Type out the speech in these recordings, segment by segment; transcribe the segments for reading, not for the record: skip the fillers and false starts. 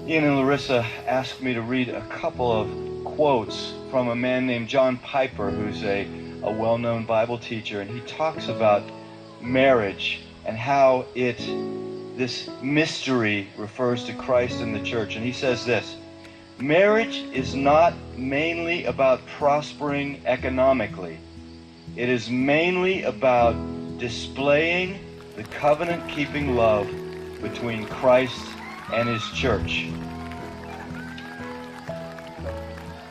Ian and Larissa asked me to read a couple of quotes from a man named John Piper, who's a well-known Bible teacher, and he talks about marriage and how this mystery refers to Christ and the church. And he says this: marriage is not mainly about prospering economically. It is mainly about displaying the covenant-keeping love between Christ and his church.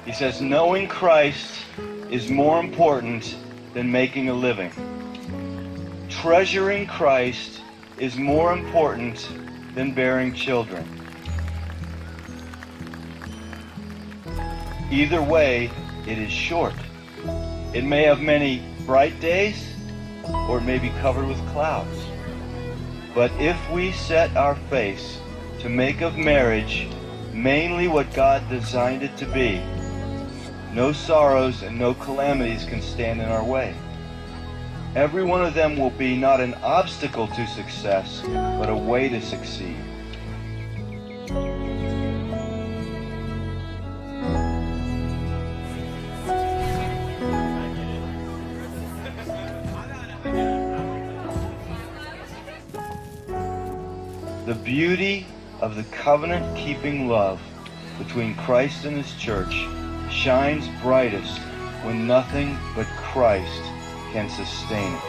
He says, knowing Christ is more important than making a living. Treasuring Christ is more important than bearing children. Either way, it is short. It may have many bright days, or it may be covered with clouds. But if we set our face to make of marriage mainly what God designed it to be, no sorrows and no calamities can stand in our way. Every one of them will be not an obstacle to success, but a way to succeed. The beauty of the covenant-keeping love between Christ and his church shines brightest when nothing but Christ can sustain it.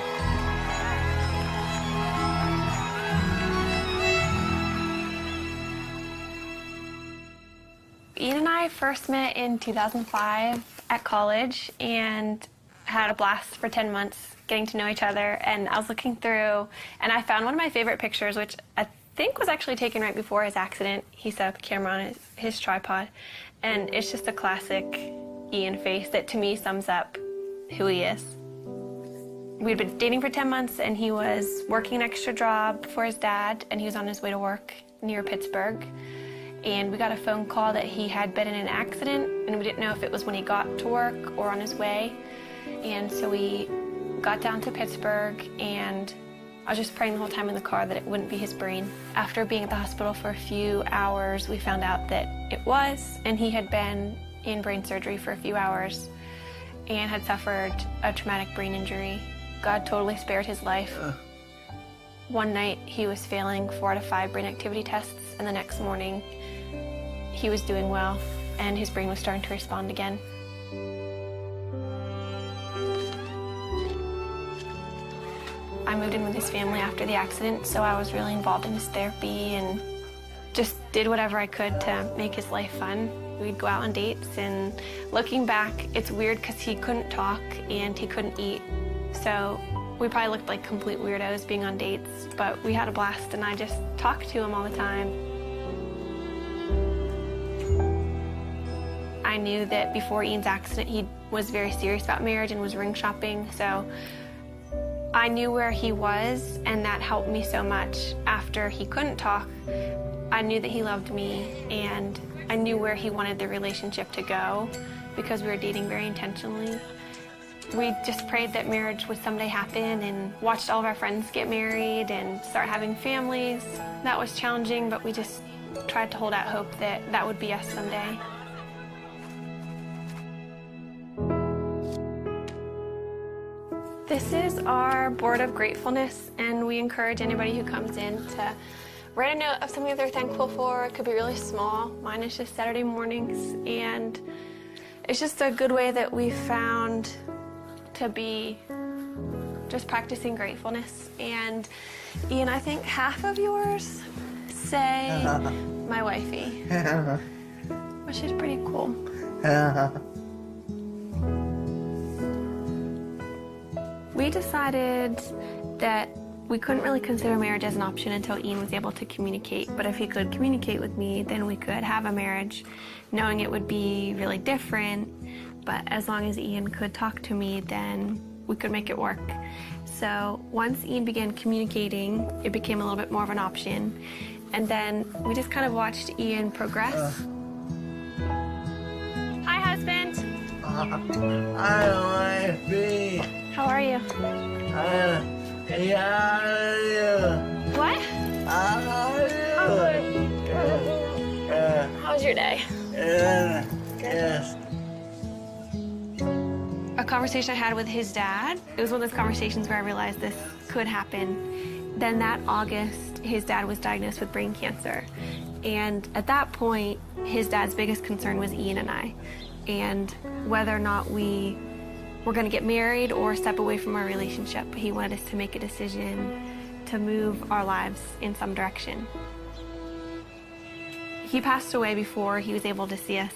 Ian and I first met in 2005 at college and had a blast for 10 months getting to know each other. And I was looking through and I found one of my favorite pictures, which I think was actually taken right before his accident. He set up the camera on his tripod, and it's just a classic Ian face that to me sums up who he is. We'd been dating for 10 months and he was working an extra job for his dad, and he was on his way to work near Pittsburgh. And we got a phone call that he had been in an accident, and we didn't know if it was when he got to work or on his way. And so we got down to Pittsburgh, and I was just praying the whole time in the car that it wouldn't be his brain. After being at the hospital for a few hours, we found out that it was, and he had been in brain surgery for a few hours and had suffered a traumatic brain injury. God totally spared his life. One night he was failing 4 out of 5 brain activity tests, and the next morning he was doing well and his brain was starting to respond again. I moved in with his family after the accident, so I was really involved in his therapy and just did whatever I could to make his life fun. We'd go out on dates, and looking back, it's weird because he couldn't talk and he couldn't eat. So we probably looked like complete weirdos being on dates, but we had a blast, and I just talked to him all the time. I knew that before Ian's accident, he was very serious about marriage and was ring shopping, so I knew where he was, and that helped me so much. After he couldn't talk, I knew that he loved me, and I knew where he wanted the relationship to go because we were dating very intentionally. We just prayed that marriage would someday happen and watched all of our friends get married and start having families. That was challenging, but we just tried to hold out hope that that would be us someday. This is our board of gratefulness, and we encourage anybody who comes in to write a note of something they're thankful for. It could be really small. Mine is just Saturday mornings, and it's just a good way that we've found to be just practicing gratefulness. And Ian, I think half of yours say my wifey, which is pretty cool. We decided that We couldn't really consider marriage as an option until Ian was able to communicate. But if he could communicate with me, then we could have a marriage, knowing it would be really different. But as long as Ian could talk to me, then we could make it work. So once Ian began communicating, it became a little bit more of an option. And then we just kind of watched Ian progress. Hi, husband. Hi, wifey. How are you? Yeah, What? How was your day? Yes. A conversation I had with his dad, it was one of those conversations where I realized this could happen. Then that August, his dad was diagnosed with brain cancer. And at that point, his dad's biggest concern was Ian and I, and whether or not we were going to get married or step away from our relationship. He wanted us to make a decision to move our lives in some direction. He passed away before he was able to see us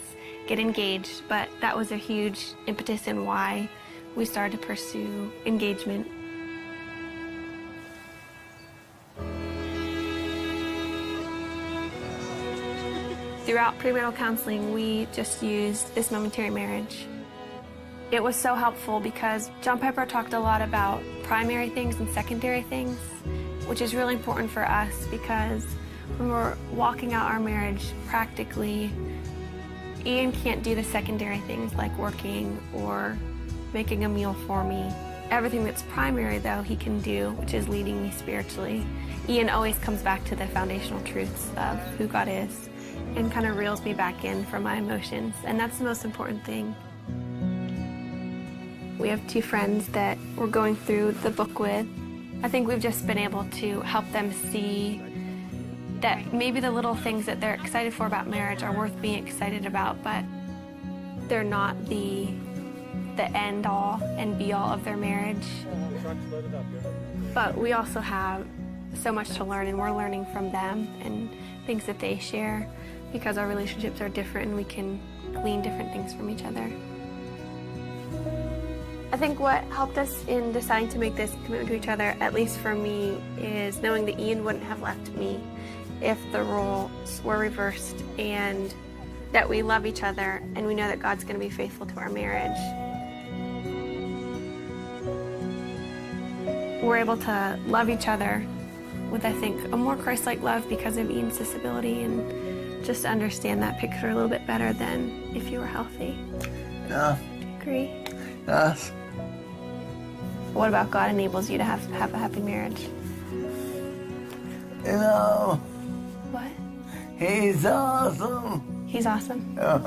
get engaged, but that was a huge impetus in why we started to pursue engagement. Throughout premarital counseling, we just used this momentary marriage. It was so helpful because John Piper talked a lot about primary things and secondary things, which is really important for us because when we're walking out our marriage practically, Ian can't do the secondary things like working or making a meal for me. Everything that's primary, though, he can do, which is leading me spiritually. Ian always comes back to the foundational truths of who God is and kind of reels me back in from my emotions, and that's the most important thing. We have two friends that we're going through the book with. I think we've just been able to help them see that maybe the little things that they're excited for about marriage are worth being excited about, but they're not the end all and be all of their marriage. But we also have so much to learn, and we're learning from them and things that they share because our relationships are different and we can glean different things from each other. I think what helped us in deciding to make this commitment to each other, at least for me, is knowing that Ian wouldn't have left me if the roles were reversed, and that we love each other and we know that God's going to be faithful to our marriage. We're able to love each other with, I think, a more Christ-like love because of Ian's disability, and just understand that picture a little bit better than if you were healthy. Yeah. Do you agree? Yes. What about God enables you to have a happy marriage? You know, What? he's awesome. He's awesome. Yeah.